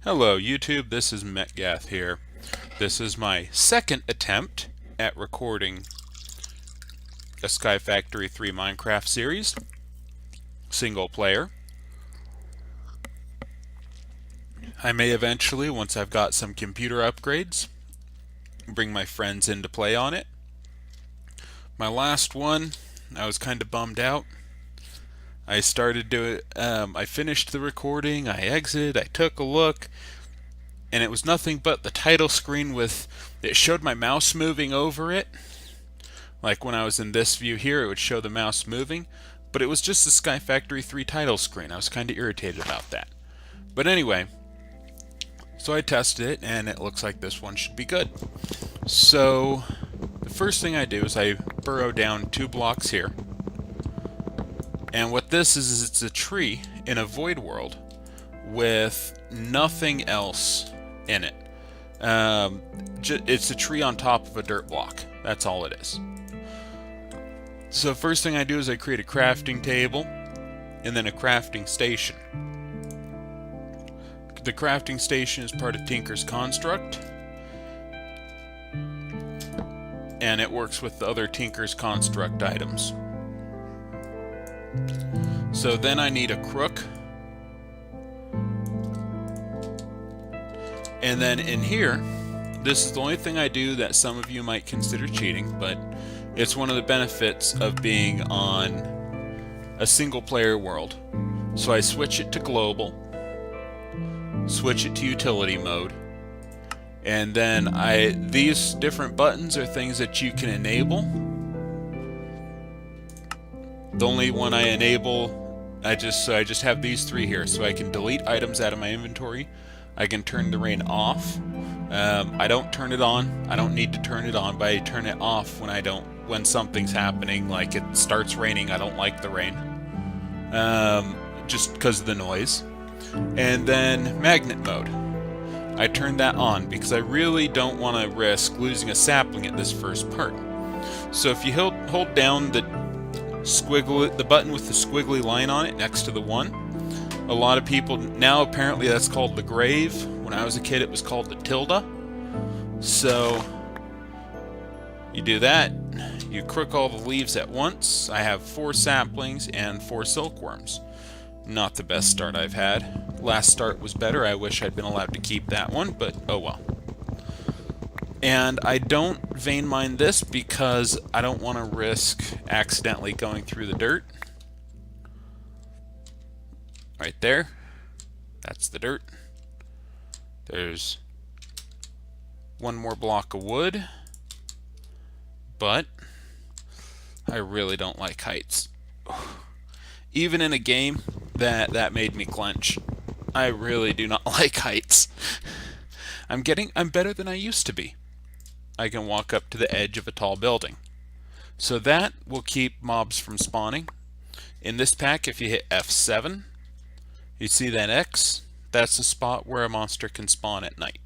Hello YouTube, this is Metgath here. This is my second attempt at recording a Sky Factory 3 Minecraft series, single player. I may eventually, once I've got some computer upgrades, bring my friends in to play on it. My last one, I was kind of bummed out. I finished the recording, I exited, I took a look, and it was nothing but the title screen it showed my mouse moving over it. Like when I was in this view here, it would show the mouse moving, but it was just the Sky Factory 3 title screen. I was kind of irritated about that. But anyway, so I tested it, and it looks like this one should be good. So the first thing I do is I burrow down 2 blocks here. And what this is it's a tree in a void world with nothing else in it. It's a tree on top of a dirt block. That's all it is. So first thing I do is I create a crafting table and then a crafting station. The crafting station is part of Tinker's construct, and it works with the other Tinker's construct items. So then I need a crook, and then in here, this is the only thing I do that some of you might consider cheating, but it's one of the benefits of being on a single player world. So I switch it to global, switch it to utility mode, and then these different buttons are things that you can enable. The only one I enable, I just have these 3 here, so I can delete items out of my inventory. I can turn the rain off. I don't turn it on. I don't need to turn it on, but I turn it off when something's happening, like it starts raining. I don't like the rain, just because of the noise. And then magnet mode, I turn that on because I really don't want to risk losing a sapling at this first part. So if you hold down the button with the squiggly line on it next to the 1. A lot of people now, apparently that's called the grave. When I was a kid it was called the tilde. So you do that, you crook all the leaves at once. I have 4 saplings and 4 silkworms. Not the best start I've had. Last start was better. I wish I'd been allowed to keep that one, but oh well. And I don't vein mine this because I don't want to risk accidentally going through the dirt. Right there. That's the dirt. There's 1 more block of wood. But I really don't like heights. Even in a game that made me clench. I really do not like heights. I'm better than I used to be. I can walk up to the edge of a tall building. So that will keep mobs from spawning. In this pack, if you hit F7, you see that X? That's the spot where a monster can spawn at night.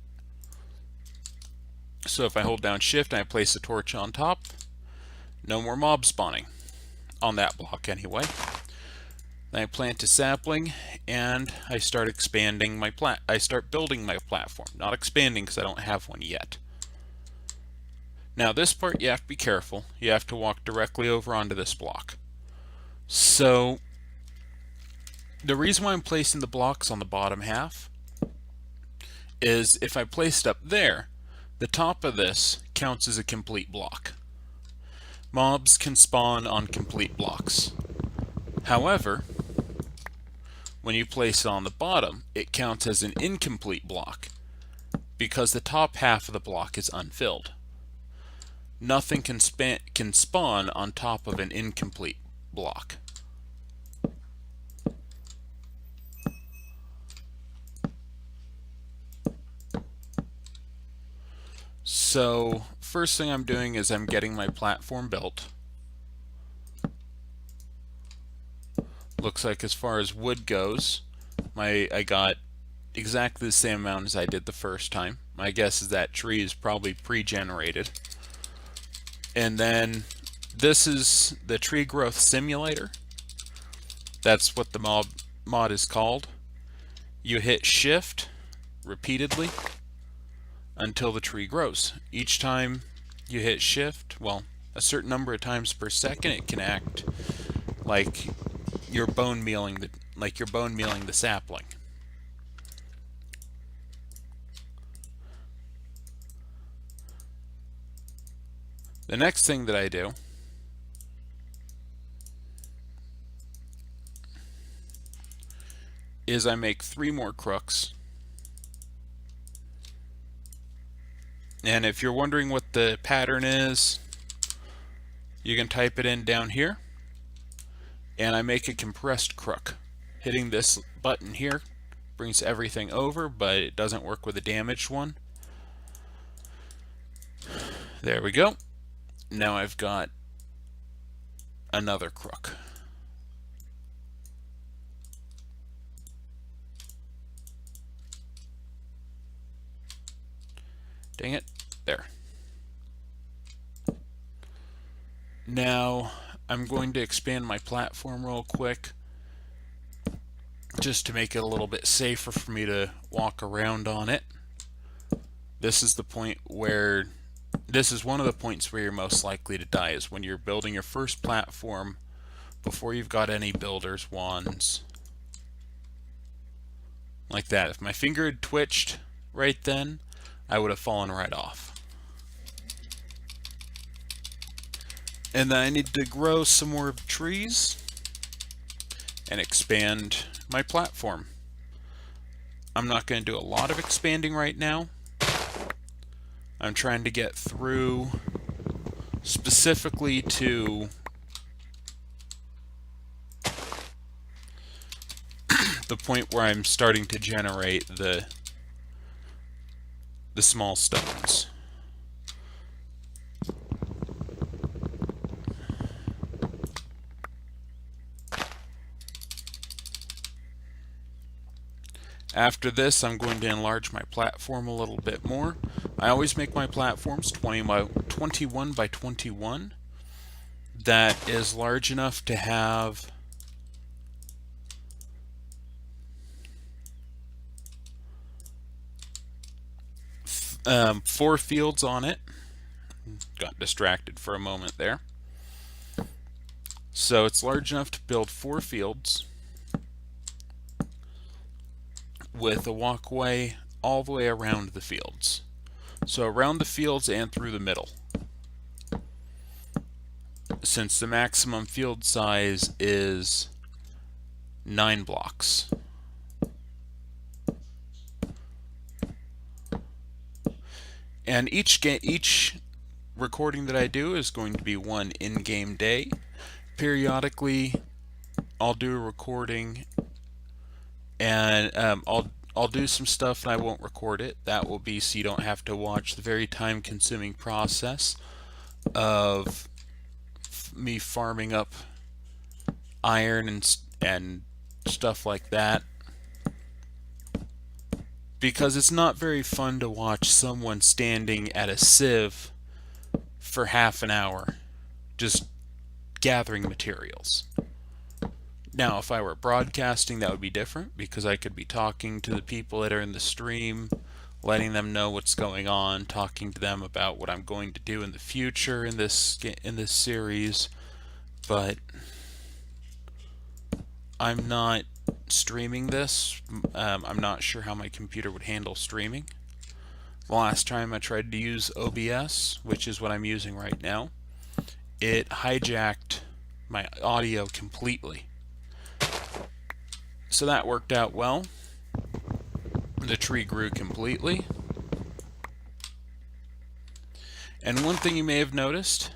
So if I hold down shift and I place a torch on top, no more mob spawning. On that block anyway. Then I plant a sapling and I start expanding I start building my platform. Not expanding because I don't have one yet. Now this part you have to be careful. You have to walk directly over onto this block. So the reason why I'm placing the blocks on the bottom half is if I place it up there, the top of this counts as a complete block. Mobs can spawn on complete blocks. However, when you place it on the bottom, it counts as an incomplete block because the top half of the block is unfilled. Nothing can spawn on top of an incomplete block. So first thing I'm doing is I'm getting my platform built. Looks like as far as wood goes, I got exactly the same amount as I did the first time. My guess is that tree is probably pre-generated. And then this is the tree growth simulator. That's what the mod is called. You hit shift repeatedly until the tree grows. Each time you hit shift, well, a certain number of times per second, it can act like you're bone mealing the sapling. The next thing that I do is I make 3 more crooks. And if you're wondering what the pattern is, you can type it in down here. And I make a compressed crook. Hitting this button here brings everything over, but it doesn't work with a damaged one. There we go. Now I've got another crook. Dang it. There. Now I'm going to expand my platform real quick just to make it a little bit safer for me to walk around on it. This is one of the points where you're most likely to die, is when you're building your first platform before you've got any builder's wands. Like that. If my finger had twitched right then, I would have fallen right off. And then I need to grow some more trees and expand my platform. I'm not going to do a lot of expanding right now. I'm trying to get through specifically to the point where I'm starting to generate the small stones. After this, I'm going to enlarge my platform a little bit more. I always make my platforms 21 by 21. That is large enough to have four fields on it. Got distracted for a moment there. So it's large enough to build 4 fields with a walkway all the way around the fields. So around the fields and through the middle. Since the maximum field size is 9 blocks. And each recording that I do is going to be one in-game day. Periodically, I'll do a recording, and I'll do some stuff and I won't record it. That will be so you don't have to watch the very time-consuming process of me farming up iron and stuff like that. Because it's not very fun to watch someone standing at a sieve for half an hour just gathering materials. Now, if I were broadcasting, that would be different, because I could be talking to the people that are in the stream, letting them know what's going on, talking to them about what I'm going to do in the future in this series. But I'm not streaming this. I'm not sure how my computer would handle streaming. The last time I tried to use OBS, which is what I'm using right now, it hijacked my audio completely. So that worked out well. The tree grew completely. And one thing you may have noticed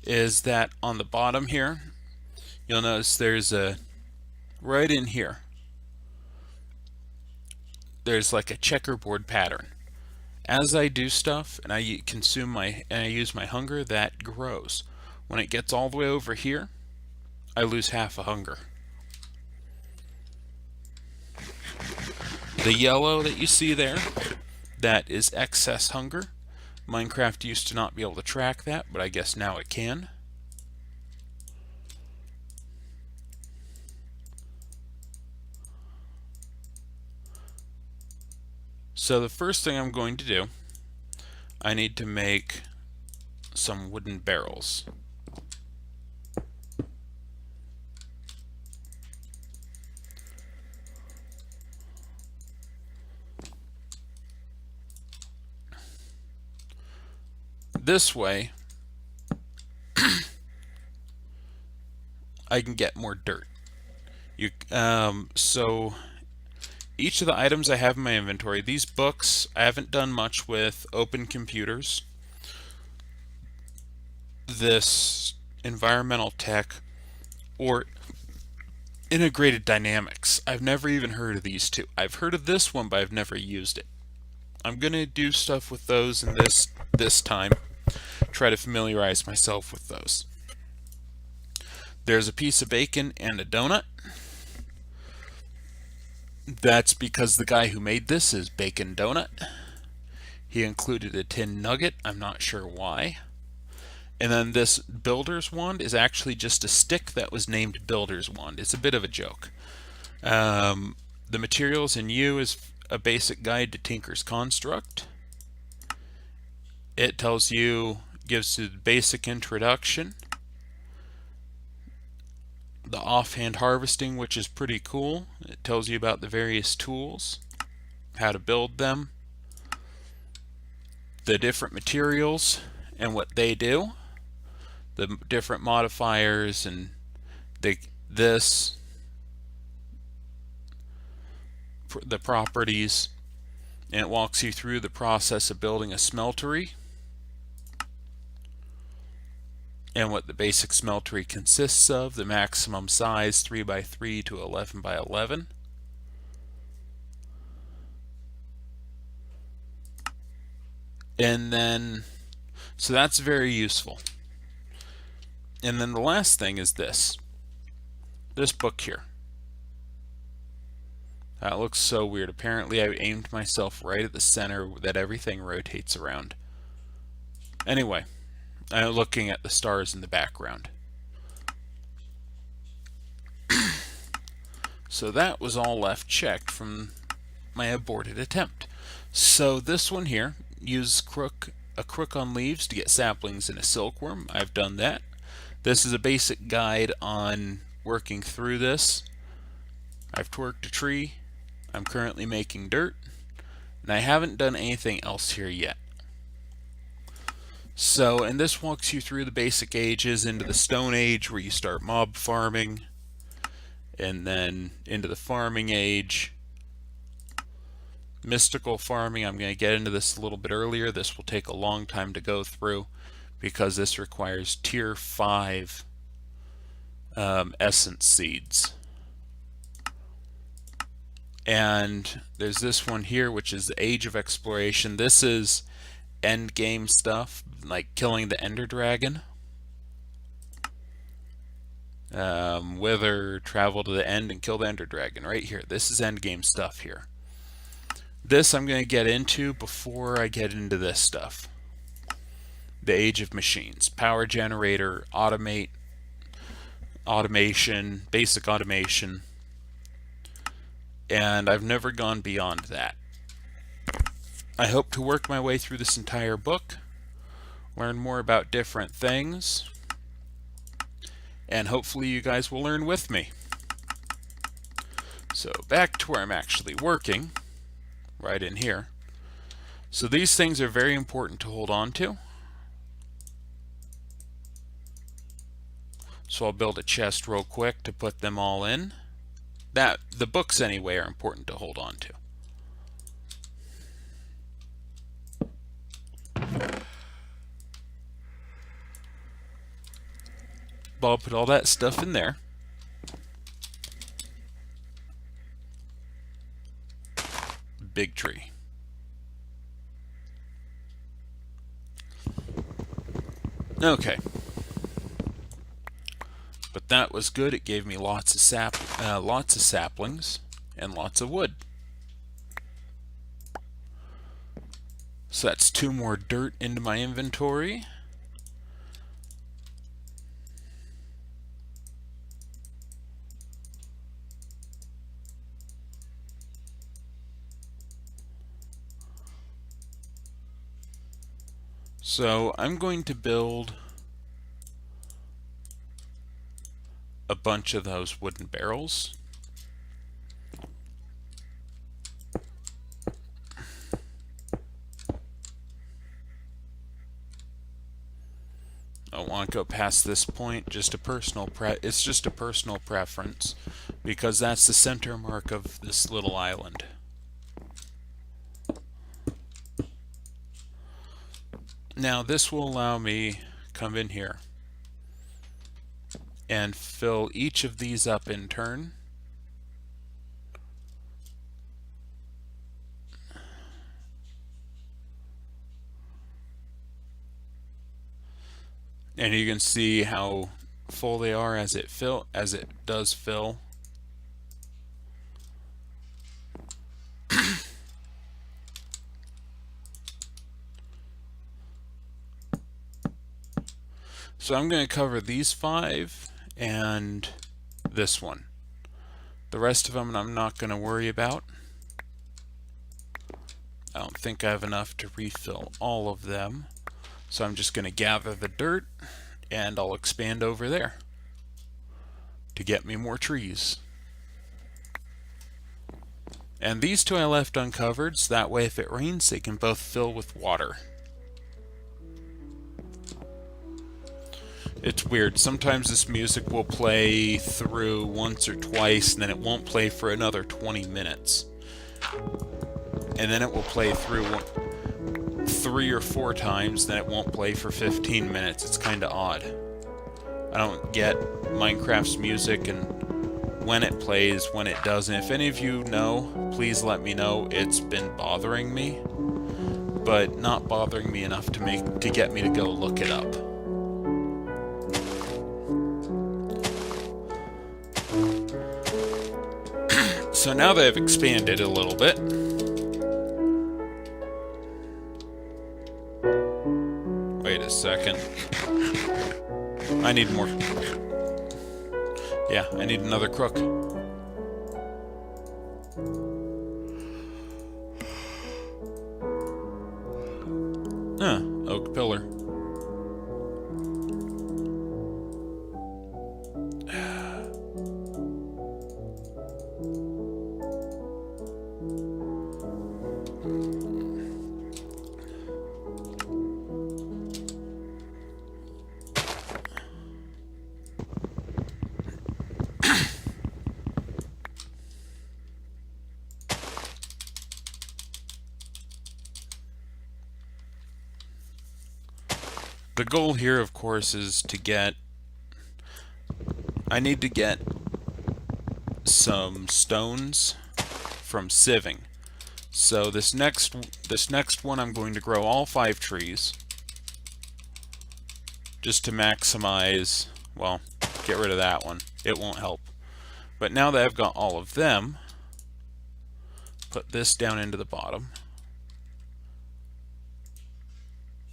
is that on the bottom here, you'll notice there's right in here, there's like a checkerboard pattern. As I do stuff and I use my hunger, that grows. When it gets all the way over here, I lose half a hunger. The yellow that you see there, that is excess hunger. Minecraft used to not be able to track that, but I guess now it can. So the first thing I'm going to do, I need to make some wooden barrels. This way, I can get more dirt. So each of the items I have in my inventory, these books, I haven't done much with open computers. This environmental tech or integrated dynamics. I've never even heard of these two. I've heard of this one, but I've never used it. I'm gonna do stuff with those in this time. Try to familiarize myself with those. There's a piece of bacon and a donut. That's because the guy who made this is Bacon Donut. He included a tin nugget. I'm not sure why. And then this Builder's Wand is actually just a stick that was named Builder's Wand. It's a bit of a joke. The materials in U is a basic guide to Tinker's Construct. It tells you, gives you the basic introduction. The offhand harvesting, which is pretty cool. It tells you about the various tools, how to build them, the different materials and what they do, the different modifiers and the properties, and it walks you through the process of building a smeltery and what the basic smeltery consists of, the maximum size 3 by 3 to 11 by 11. And then, so that's very useful. And then the last thing is this book here. That looks so weird. Apparently I aimed myself right at the center that everything rotates around. Anyway, I'm looking at the stars in the background. So that was all left checked from my aborted attempt. So this one here, use a crook on leaves to get saplings in a silkworm. I've done that. This is a basic guide on working through this. I've torqued a tree. I'm currently making dirt. And I haven't done anything else here yet. So, and this walks you through the basic ages into the Stone Age where you start mob farming, and then into the Farming Age. Mystical farming, I'm going to get into this a little bit earlier. This will take a long time to go through because this requires tier 5 essence seeds. And there's this one here, which is the Age of Exploration. This is end game stuff, like killing the Ender Dragon. Wither, travel to the end and kill the Ender Dragon right here. This is end game stuff here. This I'm going to get into before I get into this stuff. The Age of Machines. Power generator, automation, basic automation. And I've never gone beyond that. I hope to work my way through this entire book, learn more about different things, and hopefully you guys will learn with me. So back to where I'm actually working, right in here. So these things are very important to hold on to. So I'll build a chest real quick to put them all in. The books anyway are important to hold on to. I'll put all that stuff in there. Big tree. Okay. But that was good. It gave me lots of saplings and lots of wood. So that's 2 more dirt into my inventory. So I'm going to build a bunch of those wooden barrels. I don't want to go past this point. It's just a personal preference because that's the center mark of this little island. Now this will allow me come in here and fill each of these up in turn. And you can see how full they are as it does fill. So I'm going to cover these 5 and this one. The rest of them I'm not going to worry about. I don't think I have enough to refill all of them. So I'm just going to gather the dirt and I'll expand over there to get me more trees. And these 2 I left uncovered, so that way if it rains they can both fill with water. It's weird, sometimes this music will play through once or twice and then it won't play for another 20 minutes. And then it will play through 3 or 4 times, then it won't play for 15 minutes. It's kinda odd. I don't get Minecraft's music and when it plays, when it doesn't. If any of you know, please let me know. It's been bothering me, but not bothering me enough to get me to go look it up. So now that I've expanded a little bit, wait a second. I need more. Yeah, I need another crook. Oak pillar. The goal here, of course, is to get... I need to get some stones from sieving. So this next one I'm going to grow all 5 trees just to maximize, well, get rid of that one. It won't help. But now that I've got all of them, put this down into the bottom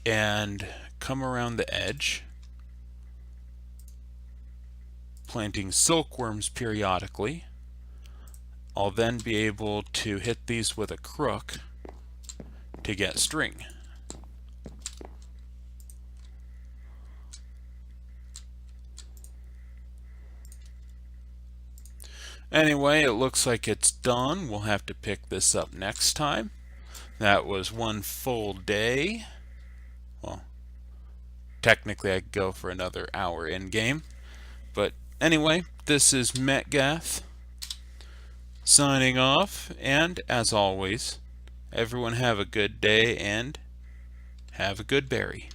and come around the edge, planting silkworms periodically. I'll then be able to hit these with a crook to get string. Anyway, it looks like it's done. We'll have to pick this up next time. That was one full day. Well, technically I could go for another hour in game. But anyway, this is Metgath signing off, and as always, everyone have a good day and have a good berry.